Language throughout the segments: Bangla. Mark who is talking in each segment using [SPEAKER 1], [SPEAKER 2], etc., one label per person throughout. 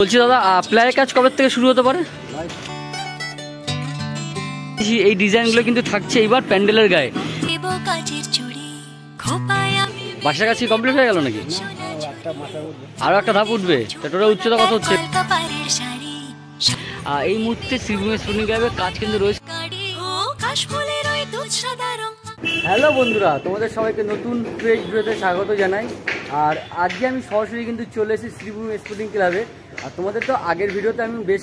[SPEAKER 1] বলছি দাদা প্লাইয়ের কাজ কবে থেকে শুরু হতে পারে? এই ডিজাইনগুলো কিন্তু থাকছে এইবার প্যান্ডেলের গায়ে। বাসার কাছে কমপ্লিট হয়ে গেল নাকি? আরো একটা ধাপ উঠবে। টোটাল উচ্চতা কত হচ্ছে? এই মুহূর্তে শ্রীভূমি স্পোর্টিং ক্লাবের কাজ কিন্তু রয়েছে। হ্যালো বন্ধুরা, তোমাদের সবাইকে নতুন ফ্রেশ ভিডিওতে স্বাগত জানাই। আর আজকে আমি সরাসরি কিন্তু চলে এসেছি শ্রীভূমি স্পোর্টিং ক্লাবে। আর তোমাদের তো আগের ভিডিওতে আমি বেশ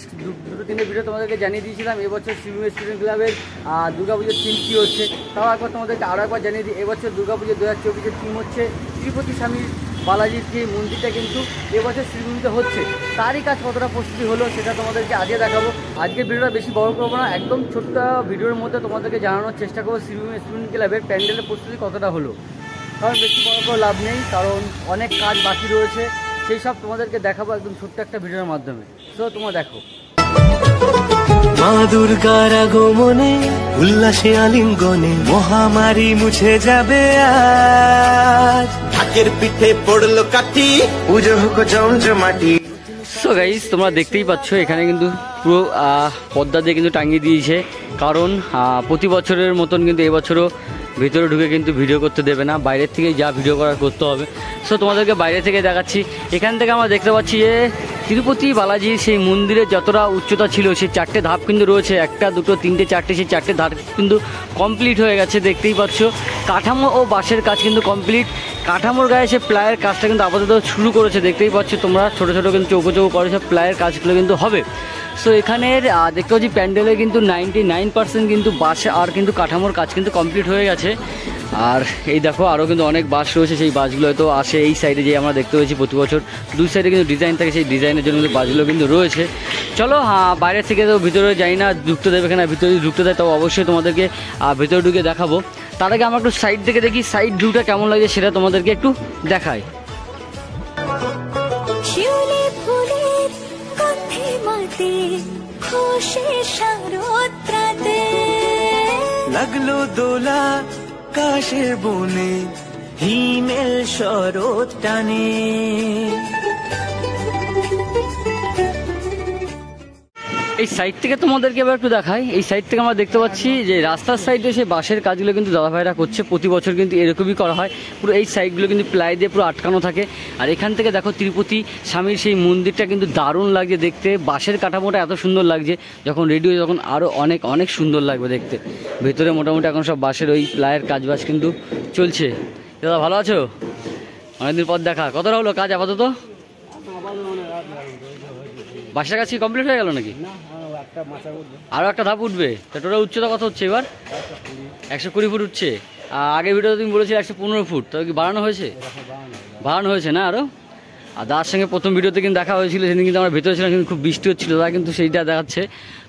[SPEAKER 1] দুটো তিনটে ভিডিও তোমাদেরকে জানিয়ে দিয়েছিলাম এবছর শ্রীভূমি স্পোর্টিং ক্লাবের দুর্গাপুজোর থিম কী হচ্ছে। তাও একবার তোমাদেরকে আরও একবার জানিয়ে দিই, এবছর দুর্গাপুজো 2024-এর থিম হচ্ছে তিরুপতি স্বামীর বালাজির যে মন্দিরটা কিন্তু এবছর শ্রীভূমিতে হচ্ছে। তারই কাজ কতটা প্রস্তুতি হলো সেটা তোমাদেরকে আজকে দেখাবো। আজকের ভিডিওটা বেশি বড় করবো না, একদম ছোট্ট ভিডিওর মধ্যে তোমাদেরকে জানানোর চেষ্টা করবো শ্রীভূমি স্পোর্টিং ক্লাবের প্যান্ডেলের প্রস্তুতি কতটা হলো। কারণ বেশি বড় করে লাভ নেই, কারণ অনেক কাজ বাকি রয়েছে, সেই সব তোমাদেরকে দেখাবো একদম ছোট্ট একটা ভিডিওর মাধ্যমে। তো তোমরা দেখো।
[SPEAKER 2] মা দুর্গার আগমনে উল্লাসে আলিঙ্গনে মহামারী মুছে যাবে আজ। ঢাকের পিঠে পড়লো কাঠি, পুজো হোক জমজমাটি।
[SPEAKER 1] সো গাইস, তোমরা দেখতেই পাচ্ছ এখানে কিন্তু পুরো পর্দা দিয়ে কিন্তু টাঙিয়ে দিয়েছে। কারণ প্রতি বছরের মতন কিন্তু এবছরও ভিতরে ঢুকে কিন্তু ভিডিও করতে দেবে না, বাইরের থেকে যা ভিডিও করার করতে হবে। সো তোমাদেরকে বাইরে থেকে দেখাচ্ছি। এখান থেকে আমরা দেখতে পাচ্ছি যে তিরুপতি বালাজির সেই মন্দিরের যতটা উচ্চতা ছিল সেই চারটে ধাপ কিন্তু রয়েছে, একটা দুটো তিনটে চারটে, সেই চারটে ধাপ কিন্তু কমপ্লিট হয়ে গেছে। দেখতেই পাচ্ছ কাঠামো ও বাঁশের কাজ কিন্তু কমপ্লিট। কাঠামোর গায়ে সে প্লায়ের কাজটা কিন্তু আপাতত শুরু করেছে, দেখতেই পাচ্ছ তোমরা, ছোটো ছোটো কিন্তু চৌকো চৌকো করে সব প্লায়ের কাজগুলো কিন্তু হবে। সো এখানের দেখতে পাচ্ছি প্যান্ডেলে কিন্তু 99% কিন্তু বাঁশ আর কিন্তু কাঠামোর কাজ কিন্তু কমপ্লিট হয়ে গেছে। আর এই দেখো আরও কিন্তু অনেক বাঁশ রয়েছে, সেই বাঁশগুলো হয়তো আসে এই সাইডে, যে আমরা দেখতে পেয়েছি প্রতি বছর দুই সাইডে কিন্তু ডিজাইন থাকে, সেই ডিজাইনের জন্য কিন্তু বাঁশগুলো কিন্তু রয়েছে। চলো বাইরের থেকে তো ভিতরে যাই না, ঢুকতে দেবে এখানে, ভিতরে যদি ঢুকতে দেয় তবে অবশ্যই তোমাদেরকে ভিতরে ঢুকে দেখাবো। তার আগে আমরা একটু সাইড থেকে দেখি সাইড ভিউটা কেমন লাগে সেটা তোমাদেরকে একটু দেখাই।
[SPEAKER 2] লাগলো দোলা কাশের বনে, হিমেল শরৎ টানে।
[SPEAKER 1] এই সাইড থেকে তোমাদেরকে এবার একটু দেখাই। এই সাইড থেকে আমরা দেখতে পাচ্ছি যে রাস্তার সাইডে সেই বাঁশের কাজগুলো কিন্তু দাদাভাইরা করছে, প্রতি বছর কিন্তু এরকমই করা হয়। পুরো এই সাইডগুলো কিন্তু প্লাই দিয়ে পুরো আটকানো থাকে। আর এখান থেকে দেখো তিরুপতি স্বামীর সেই মন্দিরটা কিন্তু দারুণ লাগছে দেখতে, বাঁশের কাঠামোটা এত সুন্দর লাগছে, যখন রেডি হয়ে তখন আরও অনেক অনেক সুন্দর লাগবে দেখতে। ভেতরে মোটামুটি এখন সব বাঁশের ওই প্লায়ের কাজবাজ কিন্তু চলছে। দাদা ভালো আছো? অনেকদিন পর দেখা। কতটা হলো কাজ আপাতত? বাসার কাছে কমপ্লিট হয়ে গেল নাকি? আরো একটা ধাপ উঠবে। টোটাল উচ্চতা কত হচ্ছে এবার? 120 ফুট উঠছে। আগের ভিডিওতে তুমি বলেছিলে 115 ফুট, তবে কি বাড়ানো হয়েছে? বাড়ানো হয়েছে না আরো? আর দাদার সঙ্গে প্রথম ভিডিওতে কিন্তু দেখা হয়েছিল, সেদিন কিন্তু আমরা ভেতরে ছিলাম, কিন্তু খুব বৃষ্টি হচ্ছিল, দাদা কিন্তু সেইটা দেখাচ্ছে।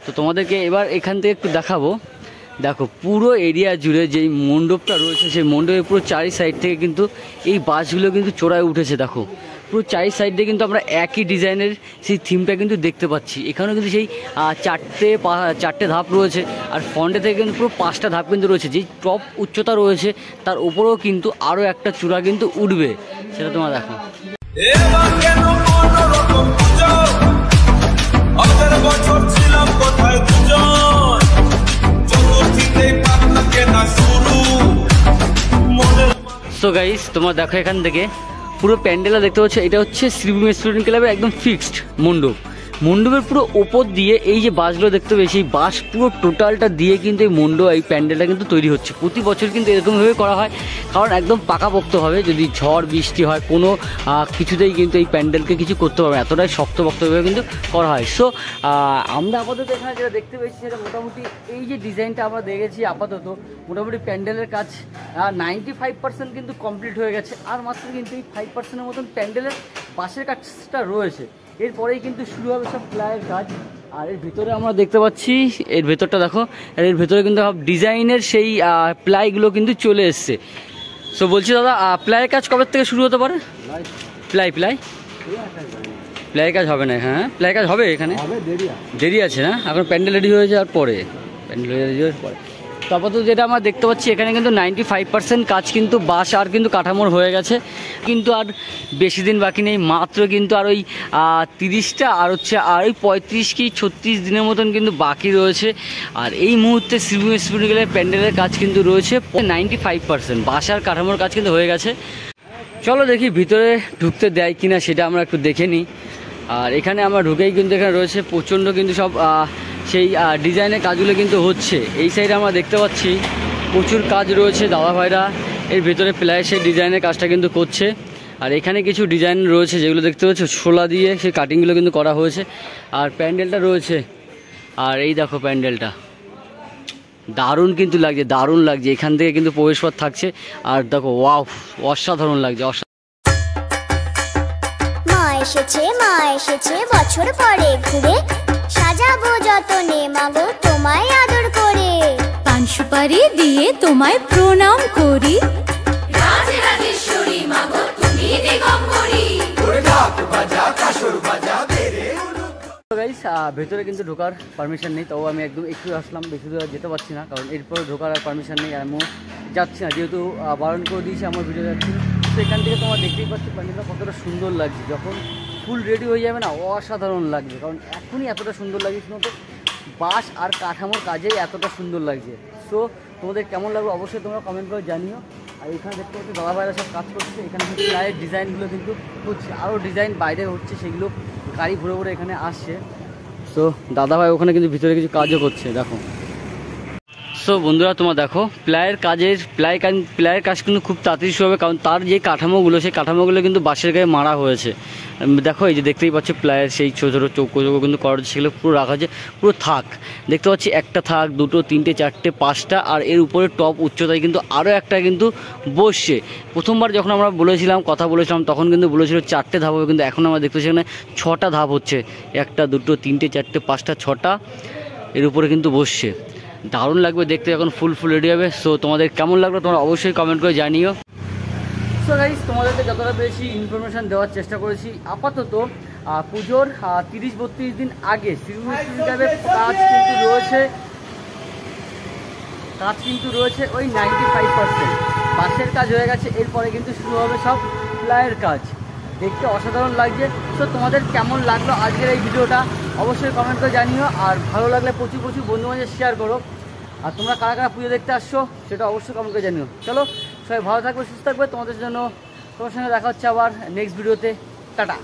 [SPEAKER 1] তো তোমাদেরকে এবার এখান থেকে একটু দেখাবো। দেখো পুরো এরিয়া জুড়ে যেই মণ্ডপটা রয়েছে, সেই মণ্ডপের পুরো চারি সাইড থেকে কিন্তু এই বাসগুলো কিন্তু চড়ায় উঠেছে। দেখো পুরো চারি সাইডে কিন্তু আমরা একই ডিজাইনের সেই থিমটা কিন্তু দেখতে পাচ্ছি। এখানেও কিন্তু সেই চারটে ধাপ রয়েছে, আর ফ্রন্টে থেকে কিন্তু পুরো 5টা ধাপ কিন্তু রয়েছে। যেই টপ উচ্চতা রয়েছে তার উপরেও কিন্তু আরও একটা চূড়া কিন্তু উঠবে, সেটা তোমরা দেখো। সো গাইস, তোমরা দেখো এখান থেকে পুরো প্যান্ডেলটা দেখতে পাচ্ছ, এটা হচ্ছে শ্রীভূমি স্পোর্টিং ক্লাবের একদম ফিক্সড মণ্ডপ। মণ্ডপের পুরো ওপর দিয়ে এই যে বাসগুলো দেখতে পেয়েছি, এই বাস পুরো টোটালটা দিয়ে কিন্তু এই এই প্যান্ডেলটা কিন্তু তৈরি হচ্ছে। প্রতি বছর কিন্তু এরকমভাবে করা হয়, কারণ একদম পাকাপোক্তভাবে যদি ঝড় বৃষ্টি হয় কোনো কিছুতেই কিন্তু এই প্যান্ডেলকে কিছু করতে পারবে, এতটাই শক্তপোক্তভাবে কিন্তু করা হয়। সো আমরা আপাতত এখানে যেটা দেখতে পেয়েছি সেটা মোটামুটি এই যে ডিজাইনটা আমরা দেখেছি, আপাতত মোটামুটি প্যান্ডেলের কাজ 95% কিন্তু কমপ্লিট হয়ে গেছে। আর মাত্র কিন্তু এই 5%-এর মতন প্যান্ডেলের বাঁশের কাজটা রয়েছে। এরপরেই কিন্তু শুরু হবে সব প্লায়ের কাজ। আর এর ভিতরে আমরা দেখতে পাচ্ছি, এর ভেতরটা দেখো, আর এর ভেতরে কিন্তু সব ডিজাইনের সেই প্লাইগুলো কিন্তু চলে এসছে। সো বলছি দাদা, প্লায়ের কাজ কবে থেকে শুরু হতে পারে? প্লায়ের কাজ হবে না? হ্যাঁ প্লায়ের কাজ হবে, এখানে দেরি আছে না? এখন প্যান্ডেল রেডি হয়ে যাওয়ার পরে, প্যান্ডেল রেডি হওয়ার পরে তারপর তো যেটা আমরা দেখতে পাচ্ছি এখানে কিন্তু 95% কাজ কিন্তু বাঁশ আর কিন্তু কাঠামোর হয়ে গেছে, কিন্তু আর বেশি দিন বাকি নেই, মাত্র কিন্তু আর ওই 30টা আর হচ্ছে আর ওই 35 কি 36 দিনের মতন কিন্তু বাকি রয়েছে। আর এই মুহূর্তে শ্রীমঙ্গলের প্যান্ডেলের কাজ কিন্তু রয়েছে 95%, বাঁশ আর কাঠামোর কাজ কিন্তু হয়ে গেছে। চলো দেখি ভিতরে ঢুকতে দেয় কিনা সেটা আমরা একটু দেখে নিই। আর এখানে আমরা ঢুকেই কিন্তু এখানে রয়েছে প্রচণ্ড কিন্তু সব সেই ডিজাইনের কাজগুলো কিন্তু হচ্ছে। এই সাইডে আমরা দেখতে পাচ্ছি প্রচুর কাজ রয়েছে, দাদা ভাইরা এর ভেতরে প্রায় সেই ডিজাইনের কাজটা কিন্তু করছে। আর এখানে কিছু ডিজাইন রয়েছে যেগুলো দেখতে পাচ্ছ শোলা দিয়ে সেই কাটিংগুলো কিন্তু করা হয়েছে। আর প্যান্ডেলটা রয়েছে, আর এই দেখো প্যান্ডেলটা দারুণ কিন্তু লাগছে, দারুণ লাগছে। এখান থেকে কিন্তু প্রবেশপথ থাকছে, আর দেখো ওয়াও অসাধারণ লাগছে।
[SPEAKER 3] মা এসেছে বছর পরে ঘুরে, সাজাবো যতনে মাগো তোমায় আদর করে,
[SPEAKER 4] পান সুপারি দিয়ে তোমায় প্রণাম করি,
[SPEAKER 5] রাজরাজেশ্বরী মাগো তুমি দিগম্বরী।
[SPEAKER 1] গাইস ভেতরে কিন্তু ঢোকার পারমিশন নেই, তবু আমি একটু আসলাম, বেশি দূর যেতে পারছি না কারণ এরপর ঢোকার আর পারমিশন নেই। আমি যাচ্ছি না, যেহেতু বারণ করে দিয়েছি আমার ভিডিও যাচ্ছি। তো এখান থেকে তোমরা দেখতেই পাচ্ছ প্যান্ডেলটা কতটা সুন্দর লাগছে, যখন ফুল রেডি হয়ে যাবে না অসাধারণ লাগবে, কারণ এখনই এতটা সুন্দর লাগছে, শুধু বাঁশ আর কাঠামোর কাজেই এতটা সুন্দর লাগছে। সো তোমাদের কেমন লাগবে অবশ্যই তোমরা কমেন্ট করে জানিও। আর এখানে দেখতে পাচ্ছি দাদা ভাইরা সব কাজ করছে, এখানে কিন্তু প্রায় ডিজাইনগুলো কিন্তু হচ্ছে, আরও ডিজাইন বাইরে হচ্ছে, সেগুলো গাড়ি ঘুরে ঘুরে এখানে আসছে। সো দাদা ভাই ওখানে কিন্তু ভিতরে কিছু কাজও করছে দেখো। সো বন্ধুরা তোমরা দেখো প্লায়ের কাজ কিন্তু খুব তাড়াতাড়ি শুরু হবে, কারণ তার যে কাঠামোগুলো সেই কাঠামোগুলো কিন্তু বাঁশের গায়ে মারা হয়েছে। দেখো এই যে দেখতেই পাচ্ছ প্লায়ের সেই ছোটো ছোটো চৌকো কিন্তু করা হচ্ছে, সেগুলো পুরো রাখা আছে, পুরো থাক দেখতে পাচ্ছি, একটা থাক, দুটো, তিনটে, চারটে, পাঁচটা, আর এর উপরে টপ উচ্চতায় কিন্তু আরও একটা কিন্তু বসছে। প্রথমবার যখন আমরা কথা বলেছিলাম তখন কিন্তু বলেছিল 4টে ধাপ হবে, কিন্তু এখন আমরা দেখতে পাচ্ছি এখানে 6টা ধাপ হচ্ছে, একটা, দুটো, তিনটে, চারটে, পাঁচটা, 6টা এর উপরে কিন্তু বসছে। দারুণ লাগবে দেখতে যখন ফুল রেডি হবে। সো তোমাদের কেমন লাগলো তোমরা অবশ্যই কমেন্ট করে জানিও। সো গাইস তোমাদেরকে যতটা বেশি ইনফরমেশান দেওয়ার চেষ্টা করেছি। আপাতত পুজোর 30-32 দিন আগে শ্রীমঙ্গলের কাজ কিন্তু রয়েছে ওই 95%, বাঁশের কাজ হয়ে গেছে, এরপরে কিন্তু শুরু হবে সব প্লায়ের কাজ। দেখতে অসাধারণ লাগছে। সো তোমাদের কেমন লাগলো আজকের এই ভিডিওটা অবশ্যই কমেন্ট করে জানিও, আর ভালো লাগলে প্রচুর বন্ধু বান্ধব শেয়ার করো। আর তোমরা কারা পুজো দেখতে আসছো সেটা অবশ্যই কমেন্ট করে জানিও। চলো সবাই ভালো থাকবে, সুস্থ থাকবে, তোমাদের সঙ্গে দেখা হচ্ছে আবার নেক্সট ভিডিওতে। টাটা।